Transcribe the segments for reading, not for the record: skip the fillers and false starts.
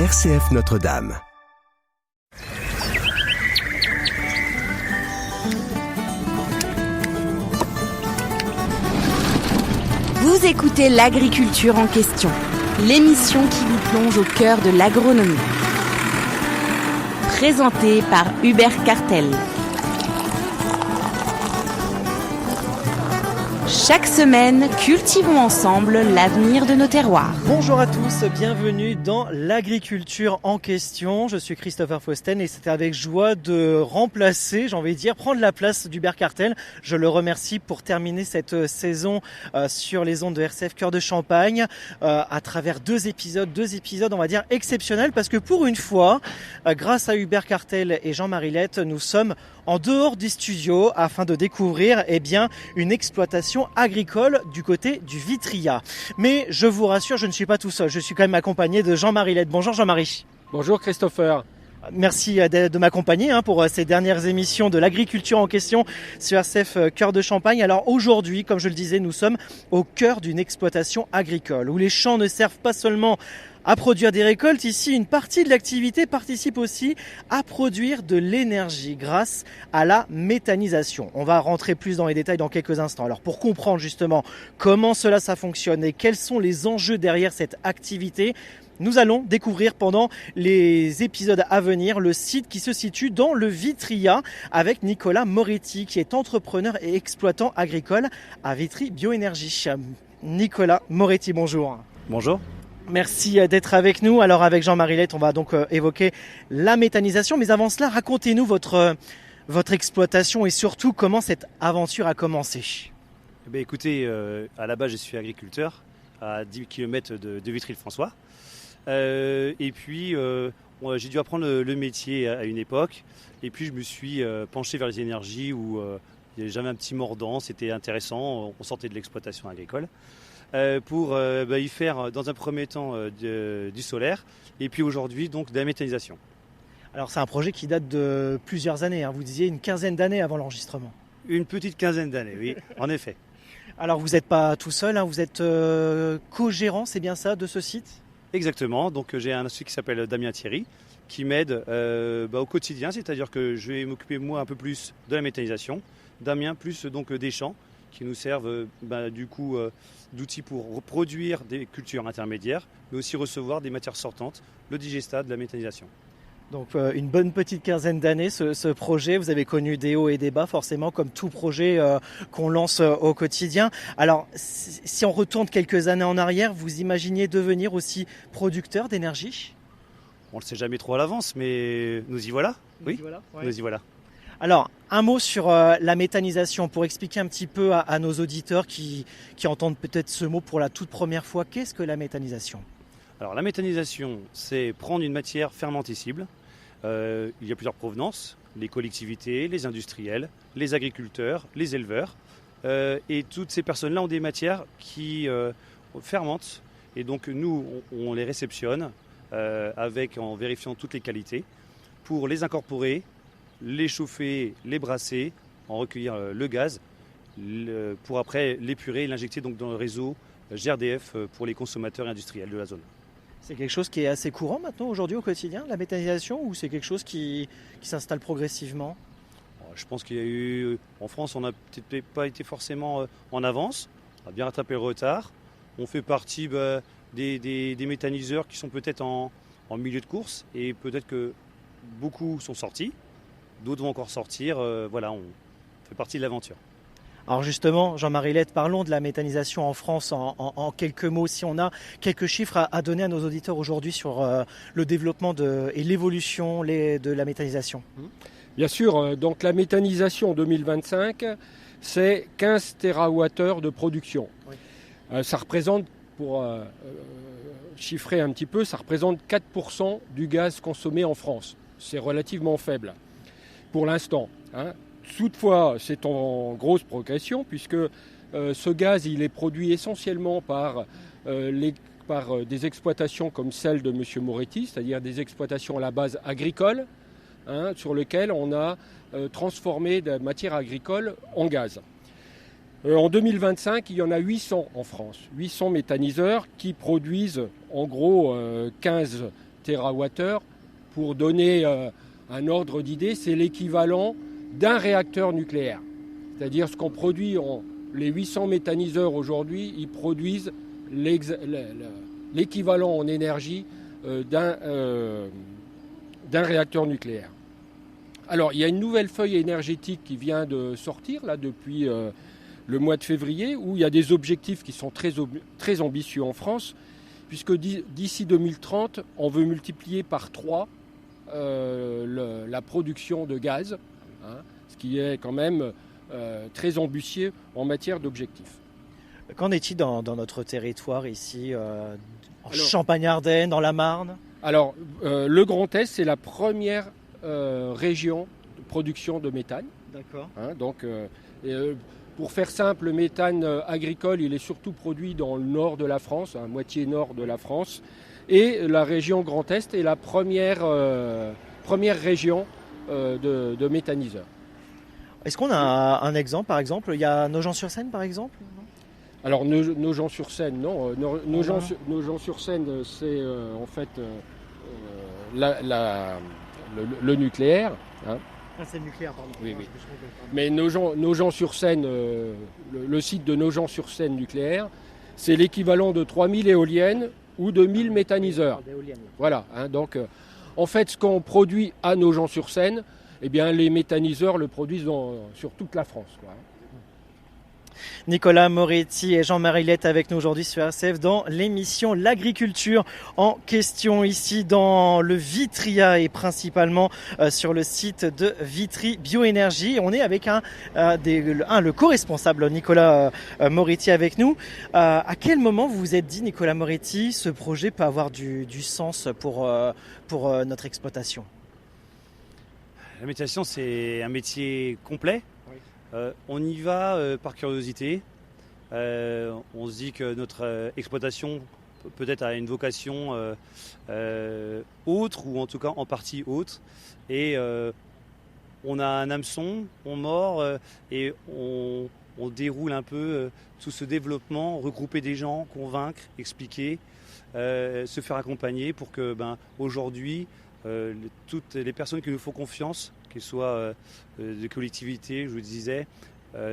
RCF Notre-Dame. Vous écoutez l'agriculture en question, l'émission qui vous plonge au cœur de l'agronomie. Présentée par Hubert Cartel. Chaque semaine, cultivons ensemble l'avenir de nos terroirs. Bonjour à tous, bienvenue dans l'agriculture en question. Je suis Christopher Fausten et c'est avec joie de remplacer, j'ai envie de dire, prendre la place d'Hubert Cartel. Je le remercie pour terminer cette saison sur les ondes de RCF Cœur de Champagne à travers deux épisodes, on va dire, exceptionnels parce que pour une fois, grâce à Hubert Cartel et Jean-Marie Lette, nous sommes en dehors du studio afin de découvrir une exploitation agricole du côté du Vitria. Mais je vous rassure, je ne suis pas tout seul, je suis quand même accompagné de Jean-Marie Lette. Bonjour Jean-Marie. Bonjour Christopher. Merci de m'accompagner pour ces dernières émissions de l'agriculture en question sur RCF Cœur de Champagne. Alors aujourd'hui, comme je le disais, nous sommes au cœur d'une exploitation agricole où les champs ne servent pas seulement à produire des récoltes. Ici, une partie de l'activité participe aussi à produire de l'énergie grâce à la méthanisation. On va rentrer plus dans les détails dans quelques instants. Alors pour comprendre justement comment ça fonctionne et quels sont les enjeux derrière cette activité, nous allons découvrir pendant les épisodes à venir le site qui se situe dans le Vitria avec Nicolas Moretti qui est entrepreneur et exploitant agricole à Vitry Bioénergie. Nicolas Moretti, bonjour. Bonjour. Merci d'être avec nous. Alors avec Jean-Marie Lette, on va donc évoquer la méthanisation. Mais avant cela, racontez-nous votre exploitation et surtout comment cette aventure a commencé. Écoutez, à la base je suis agriculteur à 10 km de Vitry-le-François. Et puis j'ai dû apprendre le métier à une époque. Et puis je me suis penché vers les énergies où j'avais un petit mordant, c'était intéressant, on sortait de l'exploitation agricole. Pour y faire dans un premier temps du solaire et puis aujourd'hui donc de la méthanisation. Alors c'est un projet qui date de plusieurs années, vous disiez une quinzaine d'années avant l'enregistrement. Une petite quinzaine d'années, oui, en effet. Alors vous n'êtes pas tout seul, vous êtes co-gérant, c'est bien ça, de ce site ? Exactement, donc j'ai un associé qui s'appelle Damien Thierry qui m'aide au quotidien, c'est-à-dire que je vais m'occuper moi un peu plus de la méthanisation, Damien plus donc des champs qui nous servent d'outils pour produire des cultures intermédiaires, mais aussi recevoir des matières sortantes, le digestat de la méthanisation. Donc une bonne petite quinzaine d'années, ce projet, vous avez connu des hauts et des bas forcément, comme tout projet qu'on lance au quotidien. Alors si on retourne quelques années en arrière, vous imaginiez devenir aussi producteur d'énergie ? On ne le sait jamais trop à l'avance, mais nous y voilà. Nous y voilà. Alors, un mot sur la méthanisation pour expliquer un petit peu à nos auditeurs qui entendent peut-être ce mot pour la toute première fois. Qu'est-ce que la méthanisation ? Alors, la méthanisation, c'est prendre une matière fermentescible. Il y a plusieurs provenances, les collectivités, les industriels, les agriculteurs, les éleveurs. Et toutes ces personnes-là ont des matières qui fermentent. Et donc, nous, on les réceptionne en vérifiant toutes les qualités pour les incorporer, les chauffer, les brasser, en recueillir le gaz, pour après l'épurer et l'injecter donc dans le réseau GRDF pour les consommateurs industriels de la zone. C'est quelque chose qui est assez courant maintenant aujourd'hui au quotidien, la méthanisation, ou c'est quelque chose qui s'installe progressivement ? Je pense qu'il y a eu, en France, on n'a peut-être pas été forcément en avance, on a bien rattrapé le retard. On fait partie des méthaniseurs qui sont peut-être en milieu de course et peut-être que beaucoup sont sortis. D'autres vont encore sortir, on fait partie de l'aventure. Alors justement, Jean-Marie Lette, parlons de la méthanisation en France en quelques mots. Si on a quelques chiffres à donner à nos auditeurs aujourd'hui sur le développement et l'évolution de la méthanisation. Bien sûr, donc la méthanisation en 2025, c'est 15 TWh de production. Oui. Ça représente, pour chiffrer un petit peu, ça représente 4% du gaz consommé en France. C'est relativement faible. Pour l'instant. Toutefois, c'est en grosse progression puisque ce gaz il est produit essentiellement par des exploitations comme celle de M. Moretti, c'est-à-dire des exploitations à la base agricole, sur lesquelles on a transformé de la matière agricole en gaz. En 2025, il y en a 800 en France, 800 méthaniseurs qui produisent en gros 15 TWh, pour donner un ordre d'idée, c'est l'équivalent d'un réacteur nucléaire. C'est-à-dire ce qu'on produit, les 800 méthaniseurs aujourd'hui, ils produisent l'équivalent en énergie d'un réacteur nucléaire. Alors, il y a une nouvelle feuille énergétique qui vient de sortir là, depuis le mois de février, où il y a des objectifs qui sont très ambitieux en France, puisque d'ici 2030, on veut multiplier par 3 la production de gaz, ce qui est quand même très ambitieux en matière d'objectifs. Qu'en est-il dans notre territoire ici, en Champagne-Ardenne, dans la Marne? Alors, le Grand Est, c'est la première région de production de méthane. D'accord. Donc, pour faire simple, le méthane agricole, il est surtout produit dans le nord de la France, moitié nord de la France. Et la région Grand Est est la première région de méthaniseurs. Est-ce qu'on a un exemple, par exemple? Il y a Nogent-sur-Seine, par exemple? Alors, Nogent-sur-Seine, non. Nogent-sur-Seine, c'est en fait le nucléaire. C'est le nucléaire, pardon. Oui. Mais Nogent-sur-Seine, le site de Nogent-sur-Seine nucléaire, c'est l'équivalent de 3000 éoliennes ou de 1000 méthaniseurs. Voilà. Donc, en fait, ce qu'on produit à Nogent-sur-Seine, eh bien, les méthaniseurs le produisent sur toute la France, quoi. Nicolas Moretti et Jean-Marie Lette avec nous aujourd'hui sur RCF dans l'émission L'agriculture en question ici dans le Vitria et principalement sur le site de Vitry Bioénergie. On est avec le co-responsable Nicolas Moretti avec nous. À quel moment vous vous êtes dit, Nicolas Moretti, ce projet peut avoir du sens pour notre exploitation? La méthanisation, c'est un métier complet. On y va par curiosité. On se dit que notre exploitation peut-être a une vocation autre, ou en tout cas en partie autre. Et on a un hameçon, on mord et on déroule un peu tout ce développement, regrouper des gens, convaincre, expliquer, se faire accompagner pour que aujourd'hui, toutes les personnes qui nous font confiance, qu'elles soient des collectivités, je vous le disais,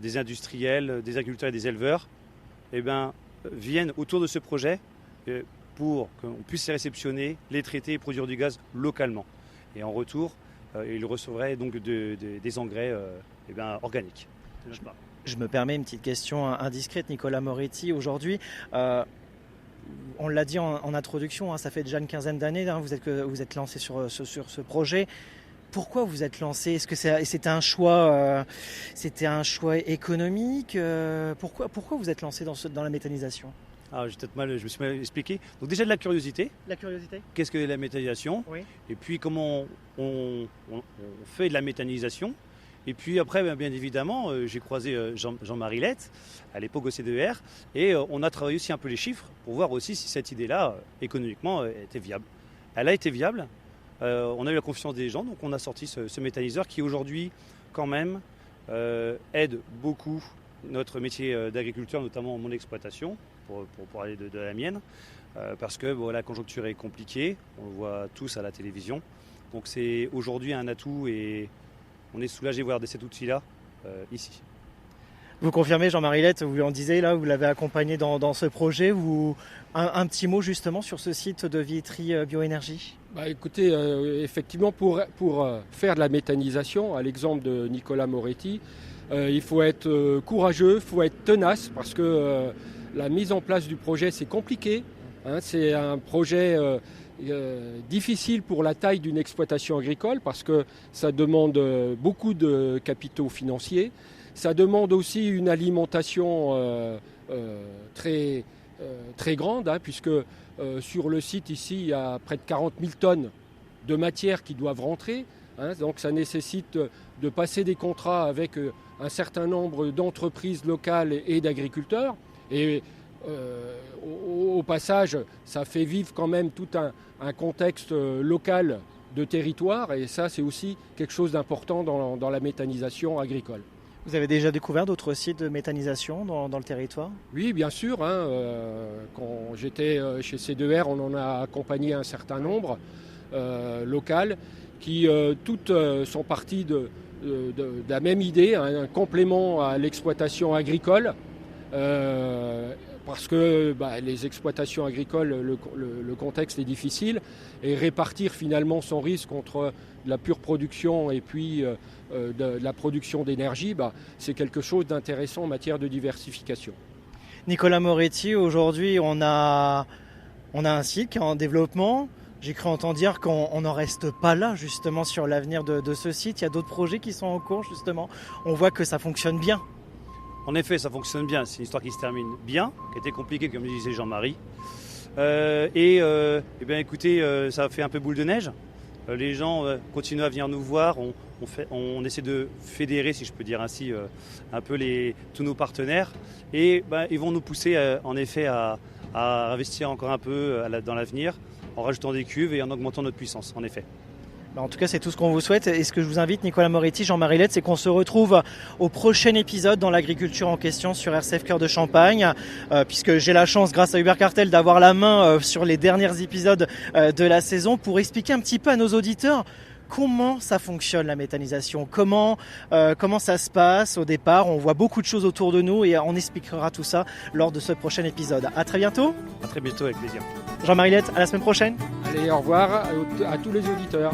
des industriels, des agriculteurs et des éleveurs, viennent autour de ce projet pour qu'on puisse les réceptionner, les traiter et produire du gaz localement. Et en retour, ils recevraient donc des engrais organiques. Je me permets une petite question indiscrète, Nicolas Moretti. Aujourd'hui, on l'a dit en introduction, ça fait déjà une quinzaine d'années que vous êtes lancé sur ce projet. Pourquoi vous êtes lancé? Est-ce que c'était un choix économique? Pourquoi vous êtes lancé dans la méthanisation? Je me suis mal expliqué. Donc déjà de la curiosité. La curiosité. Qu'est-ce que la méthanisation? Oui. Et puis comment on fait de la méthanisation. Et puis après, bien évidemment, j'ai croisé Jean-Marie Lette, à l'époque au CDER, et on a travaillé aussi un peu les chiffres pour voir aussi si cette idée-là, économiquement, était viable. Elle a été viable. On a eu la confiance des gens, donc on a sorti ce méthaniseur qui aujourd'hui, quand même, aide beaucoup notre métier d'agriculteur, notamment mon exploitation, pour parler de la mienne, parce que la conjoncture est compliquée, on le voit tous à la télévision. Donc c'est aujourd'hui un atout et on est soulagé de voir cet outil-là ici. Vous confirmez, Jean-Marie Lette, vous en disiez, là, vous l'avez accompagné dans ce projet. Un petit mot justement sur ce site de Vitry Bioénergie? Écoutez, effectivement, pour faire de la méthanisation, à l'exemple de Nicolas Moretti, il faut être courageux, il faut être tenace, parce que la mise en place du projet, c'est compliqué. C'est un projet difficile pour la taille d'une exploitation agricole, parce que ça demande beaucoup de capitaux financiers. Ça demande aussi une alimentation très grande, puisque sur le site ici, il y a près de 40 000 tonnes de matière qui doivent rentrer. Donc ça nécessite de passer des contrats avec un certain nombre d'entreprises locales et d'agriculteurs. Et au passage, ça fait vivre quand même tout un contexte local de territoire. Et ça, c'est aussi quelque chose d'important dans la méthanisation agricole. Vous avez déjà découvert d'autres sites de méthanisation dans le territoire? Oui, bien sûr. Quand j'étais chez C2R, on en a accompagné un certain nombre local qui toutes sont parties de la même idée, un complément à l'exploitation agricole. Parce que les exploitations agricoles, le contexte est difficile, et répartir finalement son risque entre la pure production et puis de la production d'énergie, c'est quelque chose d'intéressant en matière de diversification. Nicolas Moretti, aujourd'hui on a un site qui est en développement. J'ai cru entendre dire qu'on n'en reste pas là justement sur l'avenir de ce site. Il y a d'autres projets qui sont en cours justement. On voit que ça fonctionne bien. En effet, ça fonctionne bien. C'est une histoire qui se termine bien, qui était compliquée, comme le disait Jean-Marie. Écoutez, ça a fait un peu boule de neige. Les gens continuent à venir nous voir. On essaie de fédérer, si je peux dire ainsi, un peu tous nos partenaires. Et ils vont nous pousser, en effet, à investir encore un peu dans l'avenir, en rajoutant des cuves et en augmentant notre puissance, en effet. En tout cas, c'est tout ce qu'on vous souhaite. Et ce que je vous invite, Nicolas Moretti, Jean-Marie Lettre, c'est qu'on se retrouve au prochain épisode dans l'agriculture en question sur RCF Cœur de Champagne, puisque j'ai la chance, grâce à Hubert Cartel, d'avoir la main sur les derniers épisodes de la saison pour expliquer un petit peu à nos auditeurs comment ça fonctionne la méthanisation, comment ça se passe au départ. On voit beaucoup de choses autour de nous et on expliquera tout ça lors de ce prochain épisode. À très bientôt. À très bientôt, avec plaisir. Jean-Marie Lettre, à la semaine prochaine. Allez, au revoir à tous les auditeurs.